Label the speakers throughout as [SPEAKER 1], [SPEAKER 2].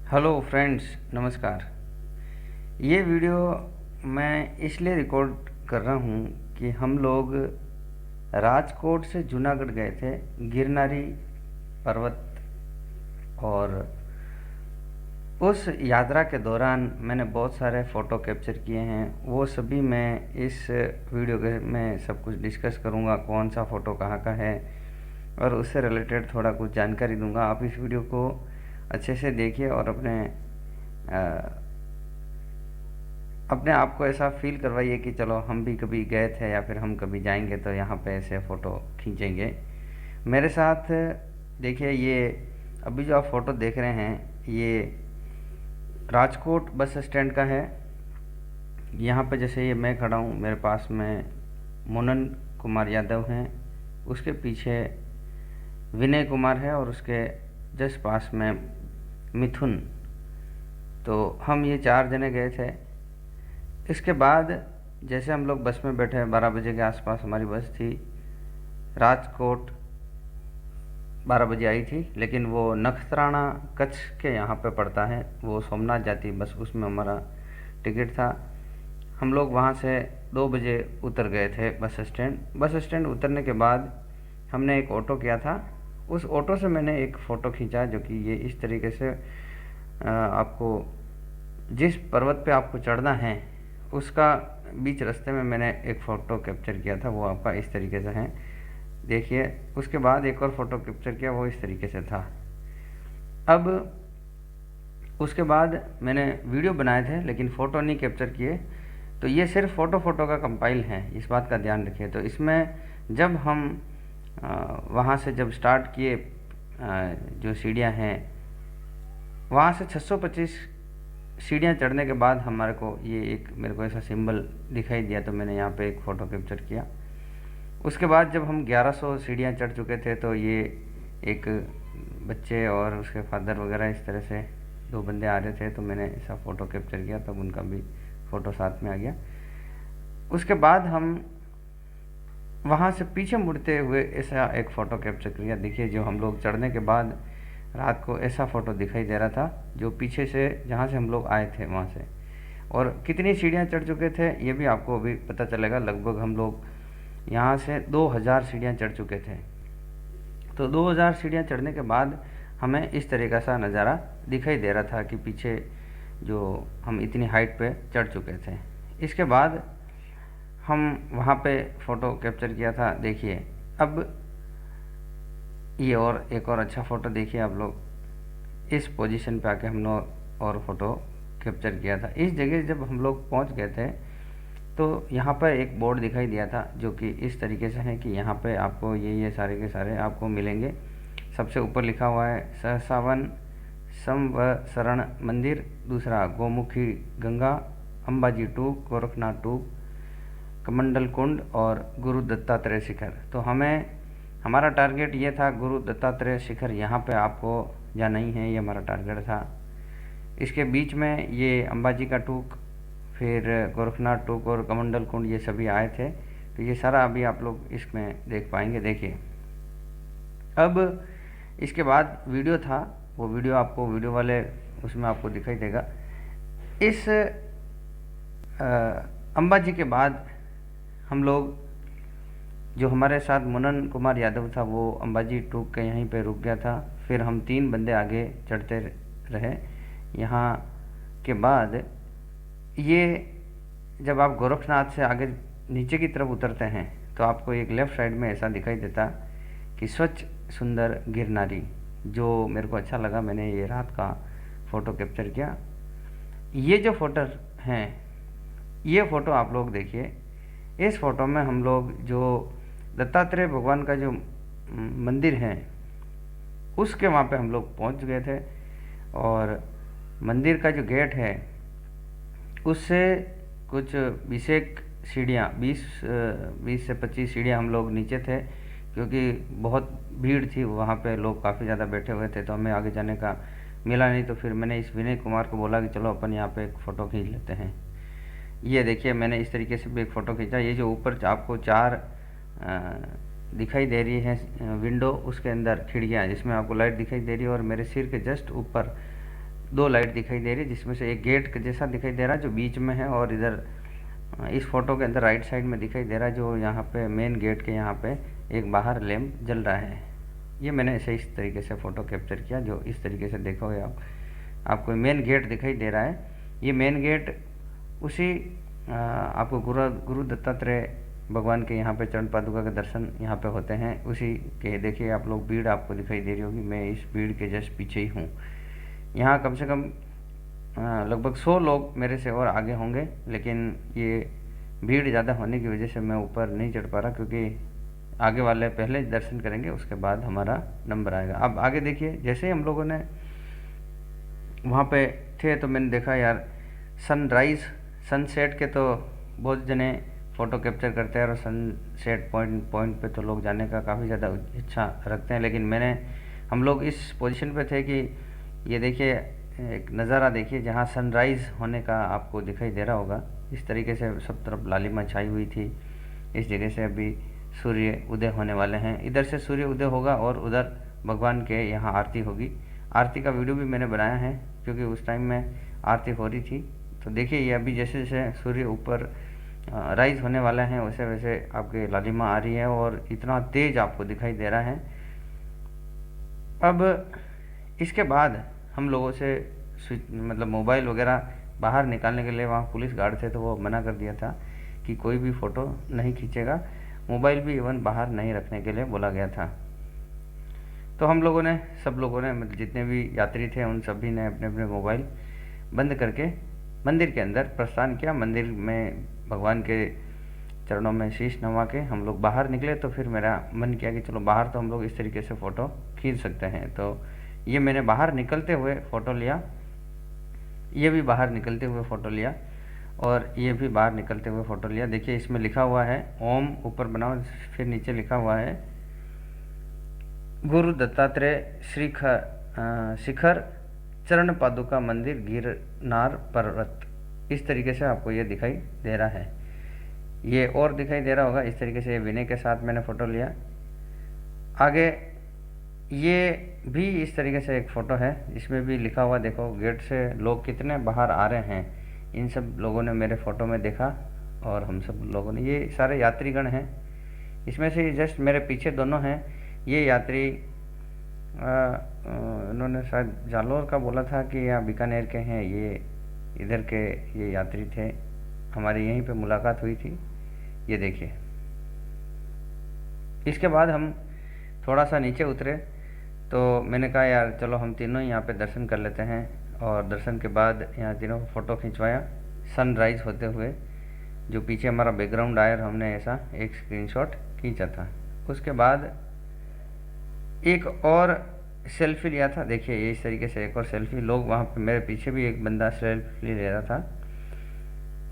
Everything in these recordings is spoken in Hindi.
[SPEAKER 1] हेलो फ्रेंड्स, नमस्कार। ये वीडियो मैं इसलिए रिकॉर्ड कर रहा हूँ कि हम लोग राजकोट से जूनागढ़ गए थे गिरनारी पर्वत, और उस यात्रा के दौरान मैंने बहुत सारे फ़ोटो कैप्चर किए हैं। वो सभी मैं इस वीडियो के में सब कुछ डिस्कस करूँगा, कौन सा फ़ोटो कहाँ का है, और उससे रिलेटेड थोड़ा कुछ जानकारी दूंगा। आप इस वीडियो को अच्छे से देखिए और अपने आप को ऐसा फील करवाइए कि चलो हम भी कभी गए थे या फिर हम कभी जाएंगे तो यहाँ पे ऐसे फ़ोटो खींचेंगे मेरे साथ। देखिए, ये अभी जो आप फ़ोटो देख रहे हैं ये राजकोट बस स्टैंड का है। यहाँ पे जैसे ये मैं खड़ा हूँ, मेरे पास में मुनन कुमार यादव हैं, उसके पीछे विनय कुमार है और उसके जस्ट पास में मिथुन। तो हम ये 4 जने गए थे। इसके बाद जैसे हम लोग बस में बैठे, 12 बजे के आसपास हमारी बस थी। राजकोट 12 बजे आई थी, लेकिन वो नखत्राना कच्छ के यहाँ पे पड़ता है, वो सोमनाथ जाती बस, उसमें हमारा टिकट था। हम लोग वहाँ से 2 बजे उतर गए थे बस स्टैंड। बस स्टैंड उतरने के बाद हमने एक ऑटो किया था। उस ऑटो से मैंने एक फ़ोटो खींचा, जो कि ये इस तरीके से आपको जिस पर्वत पे आपको चढ़ना है उसका बीच रास्ते में मैंने एक फ़ोटो कैप्चर किया था, वो आपका इस तरीके से है। देखिए, उसके बाद एक और फ़ोटो कैप्चर किया, वो इस तरीके से था। अब उसके बाद मैंने वीडियो बनाए थे लेकिन फ़ोटो नहीं कैप्चर किए, तो ये सिर्फ फ़ोटो का कंपाइल है, इस बात का ध्यान रखिए। तो इसमें जब हम वहाँ से जब स्टार्ट किए, जो सीढ़ियाँ हैं वहाँ से 625 सीढ़ियाँ चढ़ने के बाद हमारे को ये एक मेरे को ऐसा सिंबल दिखाई दिया, तो मैंने यहाँ पे एक फ़ोटो कैप्चर किया। उसके बाद जब हम 1100 सीढ़ियाँ चढ़ चुके थे तो ये एक बच्चे और उसके फादर वगैरह इस तरह से 2 बंदे आ रहे थे, तो मैंने ऐसा फ़ोटो कैप्चर किया, तब उनका भी फ़ोटो साथ में आ गया। उसके बाद हम वहाँ से पीछे मुड़ते हुए ऐसा एक फ़ोटो कैप्चर किया। देखिए, जो हम लोग चढ़ने के बाद रात को ऐसा फ़ोटो दिखाई दे रहा था, जो पीछे से जहाँ से हम लोग आए थे वहाँ से। और कितनी सीढ़ियाँ चढ़ चुके थे ये भी आपको अभी पता चलेगा। लगभग हम लोग यहाँ से 2000 सीढ़ियाँ चढ़ चुके थे। तो 2000 सीढ़ियाँ चढ़ने के बाद हमें इस तरीक़ा सा नज़ारा दिखाई दे रहा था कि पीछे जो हम इतनी हाइट पे चढ़ चुके थे। इसके बाद हम वहाँ पे फ़ोटो कैप्चर किया था। देखिए, अब ये और एक और अच्छा फ़ोटो देखिए आप लोग। इस पोजीशन पे आके हम लोग और फ़ोटो कैप्चर किया था। इस जगह जब हम लोग पहुँच गए थे तो यहाँ पर एक बोर्ड दिखाई दिया था, जो कि इस तरीके से है कि यहाँ पे आपको ये सारे के सारे आपको मिलेंगे। सबसे ऊपर लिखा हुआ है सहसावन समवसरण मंदिर, दूसरा गोमुखी गंगा, अंबाजी टूक, गोरखनाथ टूक, कमंडल कुंड और गुरु दत्तात्रेय शिखर। तो हमारा टारगेट ये था, गुरु दत्तात्रेय शिखर यहाँ पे आपको जाना ही है, ये हमारा टारगेट था। इसके बीच में ये अंबाजी का टूक, फिर गोरखनाथ टूक और कमंडल कुंड, ये सभी आए थे। तो ये सारा अभी आप लोग इसमें देख पाएंगे। देखिए, अब इसके बाद वीडियो था, वो वीडियो आपको वीडियो वाले उसमें आपको दिखाई देगा। इस अंबाजी के बाद हम लोग, जो हमारे साथ मुनन कुमार यादव था, वो अंबाजी टूक के यहीं पे रुक गया था। फिर हम 3 बंदे आगे चढ़ते रहे। यहाँ के बाद ये जब आप गोरखनाथ से आगे नीचे की तरफ उतरते हैं तो आपको एक लेफ़्ट साइड में ऐसा दिखाई देता कि स्वच्छ सुंदर गिरनारी, जो मेरे को अच्छा लगा। मैंने ये रात का फ़ोटो कैप्चर किया। ये जो फ़ोटो हैं, ये फ़ोटो आप लोग देखिए। इस फ़ोटो में हम लोग जो दत्तात्रेय भगवान का जो मंदिर है उसके वहाँ पे हम लोग पहुँच गए थे, और मंदिर का जो गेट है उससे कुछ 20 सीढ़ियाँ 20 से 25 सीढ़ियाँ हम लोग नीचे थे, क्योंकि बहुत भीड़ थी वहाँ पे, लोग काफ़ी ज़्यादा बैठे हुए थे, तो हमें आगे जाने का मिला नहीं। तो फिर मैंने इस विनय कुमार को बोला कि चलो अपन यहाँ पे एक फ़ोटो खींच लेते हैं। ये देखिए, मैंने इस तरीके से भी एक फ़ोटो खींचा। ये जो ऊपर आपको 4 दिखाई दे रही है विंडो, उसके अंदर खिड़कियाँ जिसमें आपको लाइट दिखाई दे रही है, और मेरे सिर के जस्ट ऊपर दो लाइट दिखाई दे रही है, जिसमें से एक गेट के जैसा दिखाई दे रहा है जो बीच में है, और इधर इस फोटो के अंदर राइट साइड में दिखाई दे रहा है जो यहाँ पे मेन गेट के यहाँ पे एक बाहर लैंप जल रहा है। ये मैंने ऐसे इस तरीके से फ़ोटो कैप्चर किया, जो इस तरीके से देखोगे आपको मेन गेट दिखाई दे रहा है। ये मेन गेट उसी आपको गुरु दत्तात्रेय भगवान के यहाँ पे चरण पादुका के दर्शन यहाँ पे होते हैं। उसी के देखिए आप लोग भीड़ आपको दिखाई दे रही होगी, मैं इस भीड़ के जस्ट पीछे ही हूँ। यहाँ कम से कम लगभग 100 लोग मेरे से और आगे होंगे, लेकिन ये भीड़ ज़्यादा होने की वजह से मैं ऊपर नहीं चढ़ पा रहा, क्योंकि आगे वाले पहले दर्शन करेंगे, उसके बाद हमारा नंबर आएगा। अब आगे देखिए, जैसे ही हम लोगों ने वहाँ पे थे तो मैंने देखा यार सनराइज़ सनसेट के तो बहुत जने फ़ोटो कैप्चर करते हैं, और सनसेट पॉइंट पे तो लोग जाने का काफ़ी ज़्यादा इच्छा रखते हैं, लेकिन हम लोग इस पोजीशन पे थे कि ये देखिए एक नज़ारा देखिए जहाँ सनराइज़ होने का आपको दिखाई दे रहा होगा। इस तरीके से सब तरफ लालिमा छाई हुई थी। इस जगह से अभी सूर्य उदय होने वाले हैं, इधर से सूर्य उदय होगा और उधर भगवान के यहाँ आरती होगी। आरती का वीडियो भी मैंने बनाया है, क्योंकि उस टाइम में आरती हो रही थी। तो देखिए ये अभी जैसे जैसे सूर्य ऊपर राइज होने वाला है, वैसे वैसे आपके लालिमा आ रही है और इतना तेज आपको दिखाई दे रहा है। अब इसके बाद हम लोगों से मतलब मोबाइल वगैरह बाहर निकालने के लिए, वहाँ पुलिस गार्ड थे तो वो मना कर दिया था कि कोई भी फ़ोटो नहीं खींचेगा, मोबाइल भी इवन बाहर नहीं रखने के लिए बोला गया था। तो हम लोगों ने, सब लोगों ने, मतलब जितने भी यात्री थे उन सभी ने अपने अपने मोबाइल बंद करके मंदिर के अंदर प्रस्थान किया। मंदिर में भगवान के चरणों में शीश नवा के हम लोग बाहर निकले। तो फिर मेरा मन किया कि चलो बाहर तो हम लोग इस तरीके से फ़ोटो खींच सकते हैं। तो ये मैंने बाहर निकलते हुए फ़ोटो लिया, ये भी बाहर निकलते हुए फ़ोटो लिया, और ये भी बाहर निकलते हुए फ़ोटो लिया। देखिए इसमें लिखा हुआ है ओम ऊपर बनाओ, फिर नीचे लिखा हुआ है गुरु दत्तात्रेय शिखर चरण पादुका मंदिर गिरनार पर्वत। इस तरीके से आपको ये दिखाई दे रहा है। ये और दिखाई दे रहा होगा इस तरीके से, विनय के साथ मैंने फ़ोटो लिया। आगे ये भी इस तरीके से एक फ़ोटो है, इसमें भी लिखा हुआ देखो गेट से लोग कितने बाहर आ रहे हैं। इन सब लोगों ने मेरे फ़ोटो में देखा, और हम सब लोगों ने, ये सारे यात्रीगण हैं। इसमें से जस्ट मेरे पीछे दोनों हैं, ये यात्री उन्होंने शायद जालोर का बोला था कि या बीकानेर के हैं, ये इधर के ये यात्री थे, हमारी यहीं पे मुलाकात हुई थी। ये देखिए, इसके बाद हम थोड़ा सा नीचे उतरे तो मैंने कहा यार चलो हम तीनों ही यहाँ पे दर्शन कर लेते हैं, और दर्शन के बाद यहाँ तीनों को फ़ोटो खिंचवाया सनराइज़ होते हुए। जो पीछे हमारा बैकग्राउंड आया, हमने ऐसा एक स्क्रीनशॉट खींचा था। उसके बाद एक और सेल्फी लिया था। देखिए ये इस तरीके से एक और सेल्फी, लोग वहाँ पे, मेरे पीछे भी एक बंदा सेल्फी ले रहा था।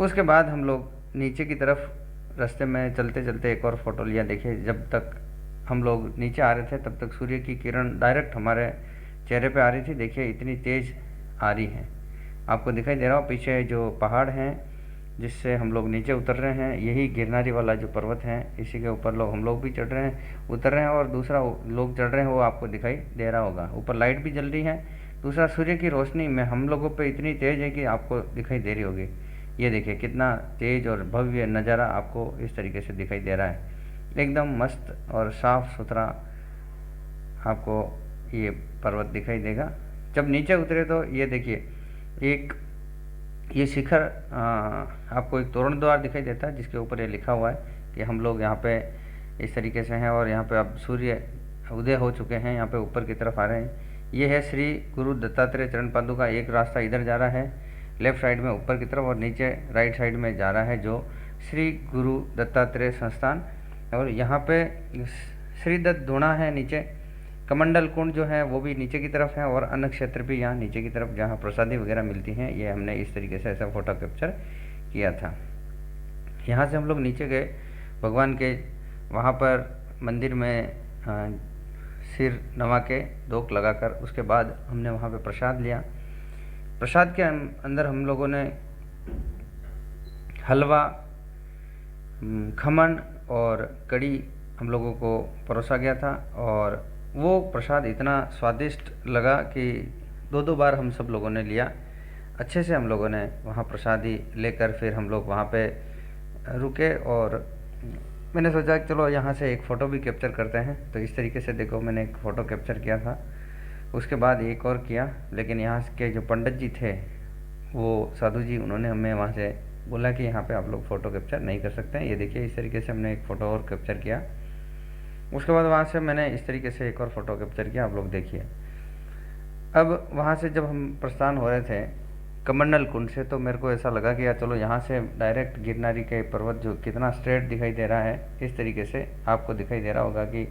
[SPEAKER 1] उसके बाद हम लोग नीचे की तरफ रास्ते में चलते चलते एक और फ़ोटो लिया। देखिए जब तक हम लोग नीचे आ रहे थे तब तक सूर्य की किरण डायरेक्ट हमारे चेहरे पे आ रही थी। देखिए इतनी तेज़ आ रही है, आपको दिखाई दे रहा हो पीछे जो पहाड़ हैं जिससे हम लोग नीचे उतर रहे हैं, यही गिरनारी वाला जो पर्वत है, इसी के ऊपर हम लोग भी चढ़ रहे हैं, उतर रहे हैं, और दूसरा लोग चढ़ रहे हैं, वो आपको दिखाई दे रहा होगा। ऊपर लाइट भी जल रही है, दूसरा सूर्य की रोशनी में हम लोगों पे इतनी तेज़ है कि आपको दिखाई दे रही होगी। ये देखिए कितना तेज़ और भव्य नज़ारा आपको इस तरीके से दिखाई दे रहा है, एकदम मस्त और साफ़ सुथरा आपको ये पर्वत दिखाई देगा। जब नीचे उतरे तो ये देखिए एक ये शिखर आपको एक तोरण द्वार दिखाई देता है, जिसके ऊपर ये लिखा हुआ है कि हम लोग यहाँ पे इस तरीके से हैं, और यहाँ पे अब सूर्य उदय हो चुके हैं, यहाँ पे ऊपर की तरफ आ रहे हैं। ये है श्री गुरु दत्तात्रेय चरण पादुका। एक रास्ता इधर जा रहा है लेफ़्ट साइड में ऊपर की तरफ, और नीचे राइट साइड में जा रहा है जो श्री गुरु दत्तात्रेय संस्थान। और यहाँ पे श्री दत्त धूणा है नीचे, कमंडल कुंड जो है वो भी नीचे की तरफ है, और अन्न क्षेत्र भी यहाँ नीचे की तरफ जहाँ प्रसादी वगैरह मिलती हैं। ये हमने इस तरीके से ऐसा फ़ोटो कैप्चर किया था। यहाँ से हम लोग नीचे गए भगवान के, वहाँ पर मंदिर में सिर नवा के धोख लगाकर, उसके बाद हमने वहाँ पे प्रसाद लिया। प्रसाद के अंदर हम लोगों ने हलवा, खमन और कड़ी हम लोगों को परोसा गया था, और वो प्रसाद इतना स्वादिष्ट लगा कि दो दो बार हम सब लोगों ने लिया। अच्छे से हम लोगों ने वहाँ प्रसादी लेकर फिर हम लोग वहाँ पे रुके और मैंने सोचा कि चलो यहाँ से एक फ़ोटो भी कैप्चर करते हैं। तो इस तरीके से देखो मैंने एक फ़ोटो कैप्चर किया था। उसके बाद एक और किया, लेकिन यहाँ के जो पंडित जी थे वो साधु जी, उन्होंने हमें वहाँ से बोला कि यहाँ पे आप लोग फ़ोटो कैप्चर नहीं कर सकते हैं। ये देखिए इस तरीके से हमने एक फ़ोटो और कैप्चर किया। उसके बाद वहाँ से मैंने इस तरीके से एक और फ़ोटो कैप्चर किया, आप लोग देखिए। अब वहाँ से जब हम प्रस्थान हो रहे थे कमंडल कुंड से, तो मेरे को ऐसा लगा कि यार चलो यहाँ से डायरेक्ट गिरनारी के पर्वत जो कितना स्ट्रेट दिखाई दे रहा है, इस तरीके से आपको दिखाई दे रहा होगा कि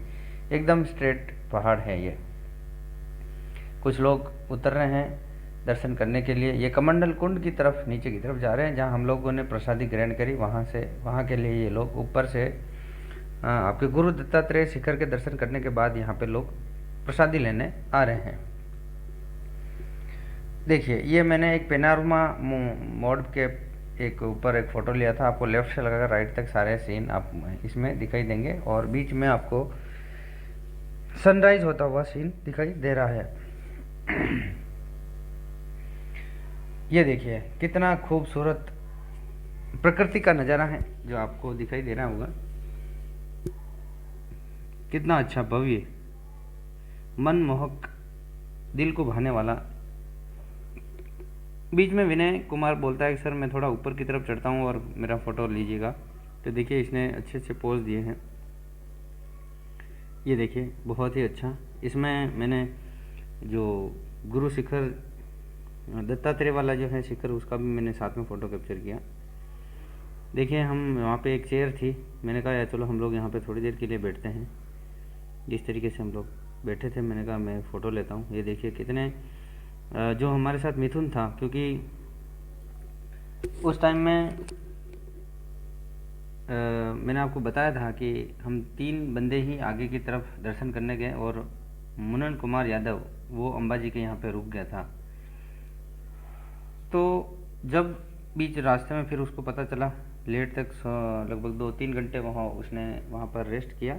[SPEAKER 1] एकदम स्ट्रेट पहाड़ है ये। कुछ लोग उतर रहे हैं दर्शन करने के लिए, ये कमंडल कुंड की तरफ नीचे की तरफ जा रहे हैं, जहाँ हम लोगों ने प्रसादी ग्रहण करी। वहाँ से वहाँ के लिए ये लोग ऊपर से आपके गुरु दत्तात्रेय शिखर के दर्शन करने के बाद यहाँ पे लोग प्रसादी लेने आ रहे हैं। देखिए ये मैंने एक पेनारोमा मोड के एक ऊपर एक फ़ोटो लिया था। आपको लेफ़्ट से लगाकर राइट तक सारे सीन आप इसमें दिखाई देंगे और बीच में आपको सनराइज़ होता हुआ सीन दिखाई दे रहा है। ये देखिए कितना खूबसूरत प्रकृति का नज़ारा है जो आपको दिखाई दे रहा होगा। कितना अच्छा भव्य, मनमोहक, दिल को भाने वाला। बीच में विनय कुमार बोलता है कि सर मैं थोड़ा ऊपर की तरफ चढ़ता हूँ और मेरा फ़ोटो लीजिएगा। तो देखिए इसने अच्छे अच्छे पोज दिए हैं, ये देखिए बहुत ही अच्छा। इसमें मैंने जो गुरु शिखर दत्तात्रेय वाला जो है शिखर, उसका भी मैंने साथ में फ़ोटो कैप्चर किया। देखिए हम वहाँ पे एक चेयर थी, मैंने कहा यार चलो हम लोग यहाँ पे थोड़ी देर के लिए बैठते हैं। जिस तरीके से हम लोग बैठे थे, मैंने कहा मैं फ़ोटो लेता हूँ। ये देखिए कितने जो हमारे साथ मिथुन था, क्योंकि उस टाइम में मैंने आपको बताया था कि हम 3 बंदे ही आगे की तरफ दर्शन करने गए और मुनन कुमार यादव वो अंबाजी के यहाँ पे रुक गया था। तो जब बीच रास्ते में फिर उसको पता चला, लेट तक लगभग 2-3 घंटे वहाँ उसने वहाँ पर रेस्ट किया।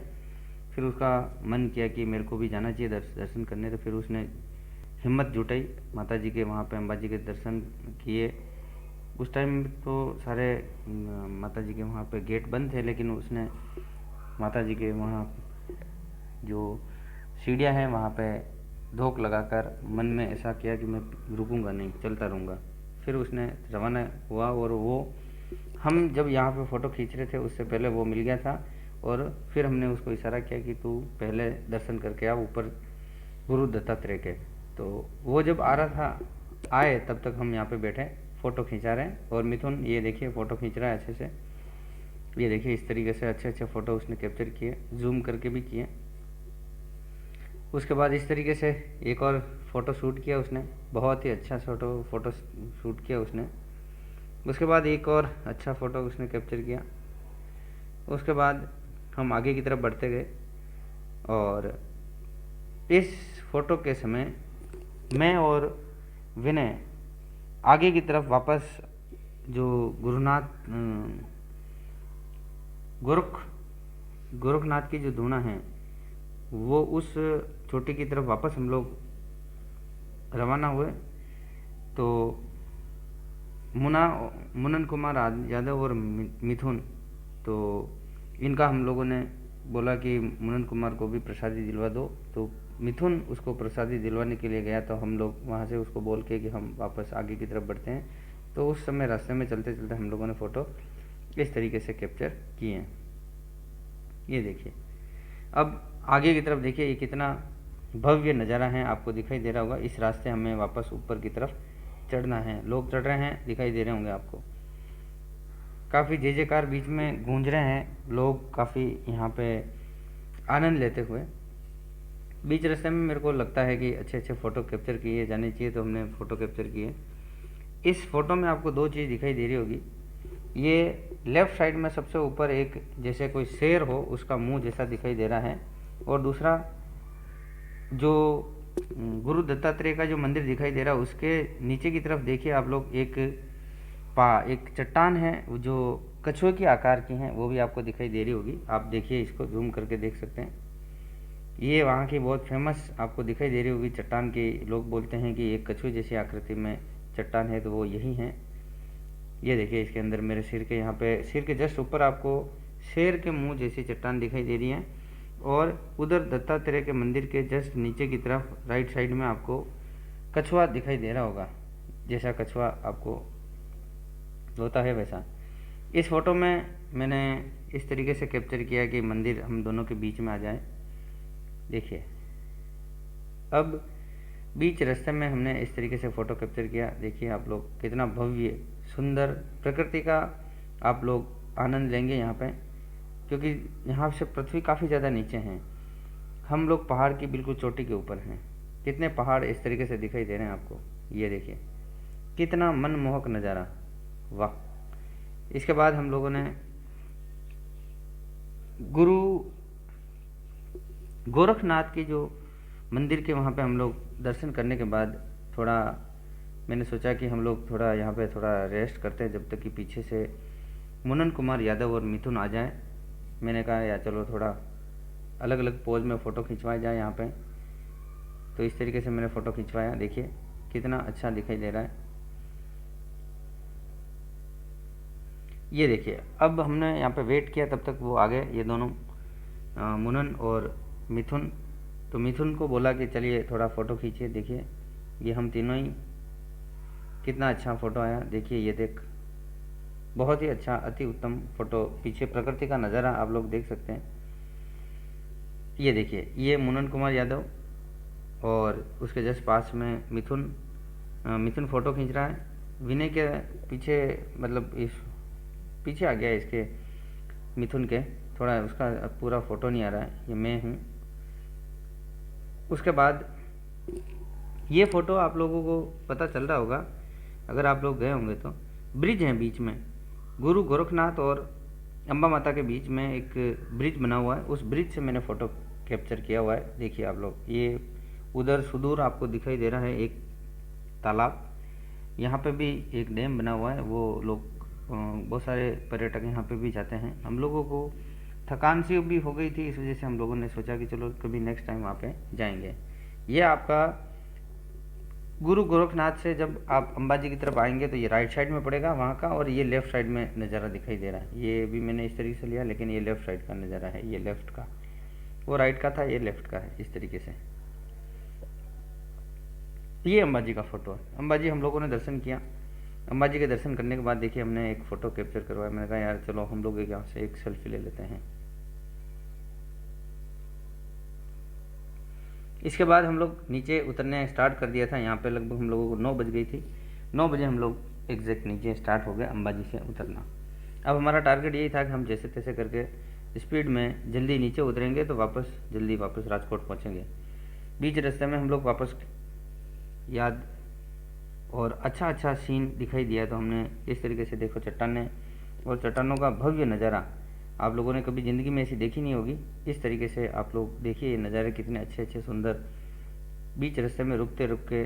[SPEAKER 1] फिर उसका मन किया कि मेरे को भी जाना चाहिए दर्शन करने। तो फिर उसने हिम्मत जुटाई, माता जी के वहाँ पे अंबाजी के दर्शन किए। उस टाइम तो सारे माता जी के वहाँ पे गेट बंद थे, लेकिन उसने माता जी के वहाँ जो सीढ़ियाँ हैं वहाँ पे धोख लगाकर मन में ऐसा किया कि मैं रुकूंगा नहीं, चलता रहूँगा। फिर उसने रवाना हुआ और वो हम जब यहाँ पे फ़ोटो खींच रहे थे उससे पहले वो मिल गया था और फिर हमने उसको इशारा किया कि तू पहले दर्शन करके आ ऊपर गुरु दत्तात्रेय के। तो वो जब आ रहा था आए तब तक हम यहाँ पे बैठे फ़ोटो खिंचा रहे हैं और मिथुन ये देखिए फ़ोटो खींच रहा है अच्छे से। ये देखिए इस तरीके से अच्छे अच्छे फ़ोटो उसने कैप्चर किए, जूम करके भी किए। उसके बाद इस तरीके से एक और फ़ोटो शूट किया उसने, बहुत ही अच्छा फ़ोटो शूट किया उसने। उसके बाद एक और अच्छा फ़ोटो उसने कैप्चर किया। उसके बाद हम आगे की तरफ बढ़ते गए और इस फ़ोटो के समय मैं और विनय आगे की तरफ वापस जो गोरखनाथ की जो धूना है वो उस चोटी की तरफ वापस हम लोग रवाना हुए। तो मुनन कुमार यादव और मिथुन, तो इनका हम लोगों ने बोला कि मुनन कुमार को भी प्रसादी दिलवा दो। तो मिथुन उसको प्रसादी दिलवाने के लिए गया, तो हम लोग वहाँ से उसको बोल के कि हम वापस आगे की तरफ बढ़ते हैं। तो उस समय रास्ते में चलते चलते हम लोगों ने फ़ोटो इस तरीके से कैप्चर किए हैं। ये देखिए अब आगे की तरफ देखिए, ये कितना भव्य नज़ारा है, आपको दिखाई दे रहा होगा। इस रास्ते हमें वापस ऊपर की तरफ चढ़ना है, लोग चढ़ रहे हैं, दिखाई दे रहे होंगे आपको। काफ़ी जय जयकार बीच में गूंज रहे हैं, लोग काफ़ी यहाँ पे आनंद लेते हुए। बीच रास्ते में मेरे को लगता है कि अच्छे अच्छे फ़ोटो कैप्चर किए जाने चाहिए, तो हमने फ़ोटो कैप्चर किए। इस फ़ोटो में आपको 2 चीज़ दिखाई दे रही होगी। ये लेफ़्ट साइड में सबसे ऊपर एक जैसे कोई शेर हो उसका मुंह जैसा दिखाई दे रहा है, और दूसरा जो गुरु दत्तात्रेय का जो मंदिर दिखाई दे रहा है उसके नीचे की तरफ देखिए आप लोग, एक चट्टान है जो कछुए के आकार की है, वो भी आपको दिखाई दे रही होगी। आप देखिए, इसको जूम करके देख सकते हैं। ये वहाँ की बहुत फेमस आपको दिखाई दे रही होगी चट्टान की। लोग बोलते हैं कि एक कछुए जैसी आकृति में चट्टान है, तो वो यही है। ये देखिए इसके अंदर मेरे सिर के यहाँ पे, सिर के जस्ट ऊपर आपको शेर के मुंह जैसी चट्टान दिखाई दे रही है, और उधर दत्तात्रेय के मंदिर के जस्ट नीचे की तरफ राइट साइड में आपको कछुआ दिखाई दे रहा होगा, जैसा कछुआ आपको होता है वैसा। इस फोटो में मैंने इस तरीके से कैप्चर किया कि मंदिर हम दोनों के बीच में आ जाए। देखिए अब बीच रास्ते में हमने इस तरीके से फ़ोटो कैप्चर किया। देखिए आप लोग कितना भव्य सुंदर प्रकृति का आप लोग आनंद लेंगे यहाँ पे, क्योंकि यहाँ से पृथ्वी काफ़ी ज़्यादा नीचे हैं, हम लोग पहाड़ की बिल्कुल चोटी के ऊपर हैं। कितने पहाड़ इस तरीके से दिखाई दे रहे हैं आपको, ये देखिए कितना मनमोहक नज़ारा, वाह। इसके बाद हम लोगों ने गुरु गोरखनाथ की जो मंदिर के वहाँ पे हम लोग दर्शन करने के बाद थोड़ा मैंने सोचा कि हम लोग थोड़ा यहाँ पे थोड़ा रेस्ट करते हैं, जब तक कि पीछे से मुनन कुमार यादव और मिथुन आ जाए। मैंने कहा यार चलो थोड़ा अलग अलग पोज में फ़ोटो खिंचवाया जाए यहाँ पे। तो इस तरीके से मैंने फ़ोटो खिंचवाया, देखिए कितना अच्छा दिखाई दे रहा है। ये देखिए अब हमने यहाँ पे वेट किया, तब तक वो आ गए ये दोनों मुनन और मिथुन। तो मिथुन को बोला कि चलिए थोड़ा फ़ोटो खींचिए। देखिए ये हम तीनों ही, कितना अच्छा फ़ोटो आया। देखिए ये देख, बहुत ही अच्छा अति उत्तम फ़ोटो, पीछे प्रकृति का नज़ारा आप लोग देख सकते हैं। ये देखिए ये मुनन कुमार यादव और उसके जस्ट पास में मिथुन। मिथुन फ़ोटो खींच रहा है, विनय के पीछे, मतलब इस पीछे आ गया इसके मिथुन के, थोड़ा उसका पूरा फ़ोटो नहीं आ रहा है, ये मैं हूँ। उसके बाद ये फ़ोटो आप लोगों को पता चल रहा होगा अगर आप लोग गए होंगे तो, ब्रिज है बीच में, गुरु गोरखनाथ और अम्बा माता के बीच में एक ब्रिज बना हुआ है, उस ब्रिज से मैंने फ़ोटो कैप्चर किया हुआ है। देखिए आप लोग, ये उधर सुदूर आपको दिखाई दे रहा है एक तालाब, यहाँ पे भी एक डैम बना हुआ है, वो लोग बहुत सारे पर्यटक यहाँ पे भी जाते हैं। हम लोगों को थकान सी भी हो गई थी, इस वजह से हम लोगों ने सोचा कि चलो कभी नेक्स्ट टाइम वहाँ पे जाएंगे। ये आपका गुरु गोरखनाथ से जब आप अंबाजी की तरफ आएंगे तो ये राइट साइड में पड़ेगा वहाँ का, और ये लेफ़्ट साइड में नज़ारा दिखाई दे रहा है। ये भी मैंने इस तरीके से लिया, लेकिन ये लेफ़्ट साइड का नज़ारा है, ये लेफ़्ट का, वो राइट का था, ये लेफ़्ट का है, इस तरीके से। ये अंबाजी का फ़ोटो है। अंबाजी हम लोगों ने दर्शन किया। अंबाजी के दर्शन करने के बाद देखिए हमने एक फ़ोटो कैप्चर करवाया। मैंने कहा यार चलो हम लोग यहाँ से एक सेल्फी ले लेते हैं। इसके बाद हम लोग नीचे उतरने स्टार्ट कर दिया था। यहाँ पे लगभग हम लोगों को 9 बज गई थी। 9 बजे हम लोग एग्जैक्ट नीचे स्टार्ट हो गए अंबाजी से उतरना। अब हमारा टारगेट यही था कि हम जैसे तैसे करके स्पीड में जल्दी नीचे उतरेंगे तो जल्दी वापस राजकोट पहुँचेंगे। बीच रास्ते में हम लोग वापस याद और अच्छा अच्छा सीन दिखाई दिया, तो हमने इस तरीके से, देखो चट्टानें और चट्टानों का भव्य नज़ारा आप लोगों ने कभी ज़िंदगी में ऐसी देखी नहीं होगी। इस तरीके से आप लोग देखिए ये नज़ारे कितने अच्छे अच्छे सुंदर। बीच रास्ते में रुकते रुक के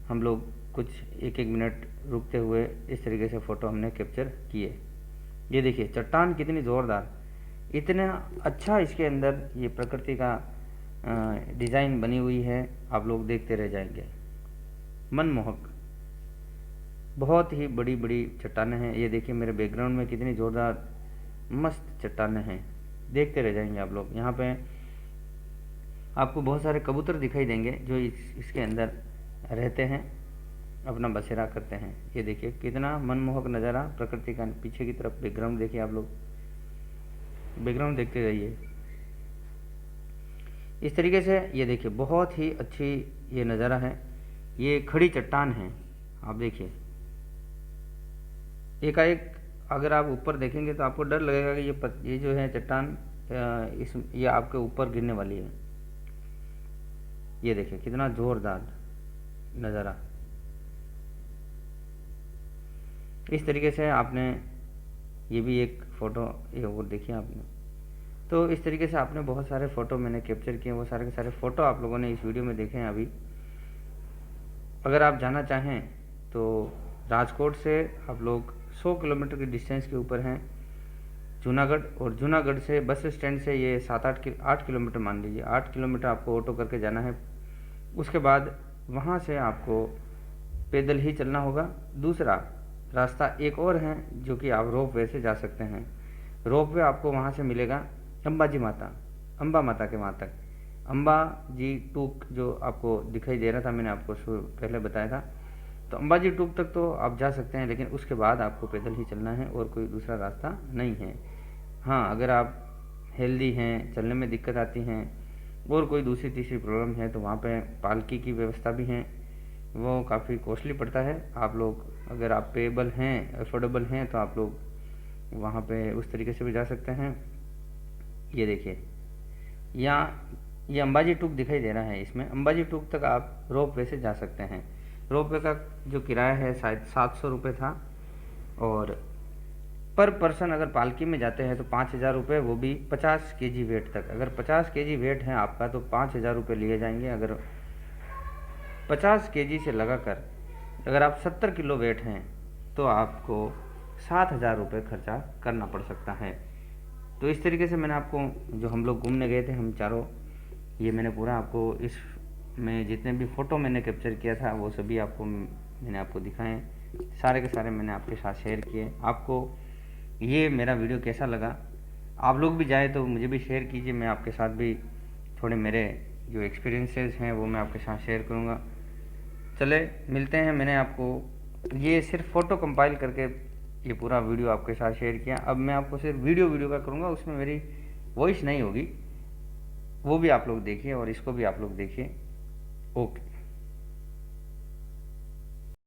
[SPEAKER 1] हम लोग कुछ एक एक मिनट रुकते हुए इस तरीके से फ़ोटो हमने कैप्चर किए। ये देखिए चट्टान कितनी ज़ोरदार, इतना अच्छा इसके अंदर ये प्रकृति का डिज़ाइन बनी हुई है, आप लोग देखते रह जाएंगे, मनमोहक। बहुत ही बड़ी बड़ी चट्टानें हैं। ये देखिए मेरे बैकग्राउंड में कितनी ज़ोरदार मस्त चट्टानें हैं, देखते रह जाएंगे आप लोग। यहाँ पे आपको बहुत सारे कबूतर दिखाई देंगे जो इसके अंदर रहते हैं, अपना बसेरा करते हैं। ये देखिए कितना मनमोहक नज़ारा प्रकृति का। पीछे की तरफ बैकग्राउंड देखिए आप लोग, बैकग्राउंड देखते रहिए। इस तरीके से ये देखिए बहुत ही अच्छी ये नज़ारा है। ये खड़ी चट्टान है, आप देखिए एकाएक अगर आप ऊपर देखेंगे तो आपको डर लगेगा कि ये जो है चट्टान ये आपके ऊपर गिरने वाली है। ये देखिए कितना ज़ोरदार नज़ारा। इस तरीके से आपने ये भी एक फ़ोटो ये वो देखिए आपने। तो इस तरीके से आपने बहुत सारे फ़ोटो मैंने कैप्चर किए, वो सारे के सारे फ़ोटो आप लोगों ने इस वीडियो में देखे हैं अभी। अगर आप जाना चाहें तो राजकोट से आप लोग 100 किलोमीटर की डिस्टेंस के ऊपर हैं, जूनागढ़, और जूनागढ़ से बस स्टैंड से ये 8 किलोमीटर मान लीजिए, 8 किलोमीटर आपको ऑटो करके जाना है। उसके बाद वहाँ से आपको पैदल ही चलना होगा। दूसरा रास्ता एक और है जो कि आप रोप वे से जा सकते हैं। रोप वे आपको वहाँ से मिलेगा अम्बा माता के वहाँ तक। अम्बा जी टूक जो आपको दिखाई दे रहा था, मैंने आपको पहले बताया था, तो अम्बाजी टूक तक तो आप जा सकते हैं, लेकिन उसके बाद आपको पैदल ही चलना है और कोई दूसरा रास्ता नहीं है। हाँ, अगर आप हेल्दी हैं, चलने में दिक्कत आती हैं और कोई दूसरी तीसरी प्रॉब्लम है तो वहाँ पे पालकी की व्यवस्था भी है, वो काफ़ी कॉस्टली पड़ता है। आप लोग अगर आप पेएबल हैं, अफोर्डेबल हैं, तो आप लोग वहाँ पे उस तरीके से भी जा सकते हैं। ये देखिए, यहाँ ये अंबाजी टूक दिखाई दे रहा है, इसमें अंबाजी टूक तक आप रोप वे से जा सकते हैं। रोप वे का जो किराया है शायद 700 रुपये था, और पर पर्सन अगर पालकी में जाते हैं तो 5,000 रुपये, वो भी 50 केजी वेट तक। अगर 50 केजी वेट है आपका तो 5,000 रुपये लिए जाएंगे। अगर 50 केजी से लगाकर अगर आप 70 किलो वेट हैं तो आपको 7,000 रुपये खर्चा करना पड़ सकता है। तो इस तरीके से मैंने आपको, जो हम लोग घूमने गए थे हम चारों, ये मैंने पूरा आपको इस में जितने भी फ़ोटो मैंने कैप्चर किया था वो सभी आपको मैंने आपको दिखाएं, सारे के सारे मैंने आपके साथ शेयर किए। आपको ये मेरा वीडियो कैसा लगा? आप लोग भी जाए तो मुझे भी शेयर कीजिए, मैं आपके साथ भी थोड़े मेरे जो एक्सपीरियंसेस हैं वो मैं आपके साथ शेयर करूँगा। चले मिलते हैं। मैंने आपको ये सिर्फ फ़ोटो कंपाइल करके ये पूरा वीडियो आपके साथ शेयर किया। अब मैं आपको सिर्फ वीडियो का करूँगा, उसमें मेरी वॉइस नहीं होगी, वो भी आप लोग देखिए और इसको भी आप लोग देखिए। ओके।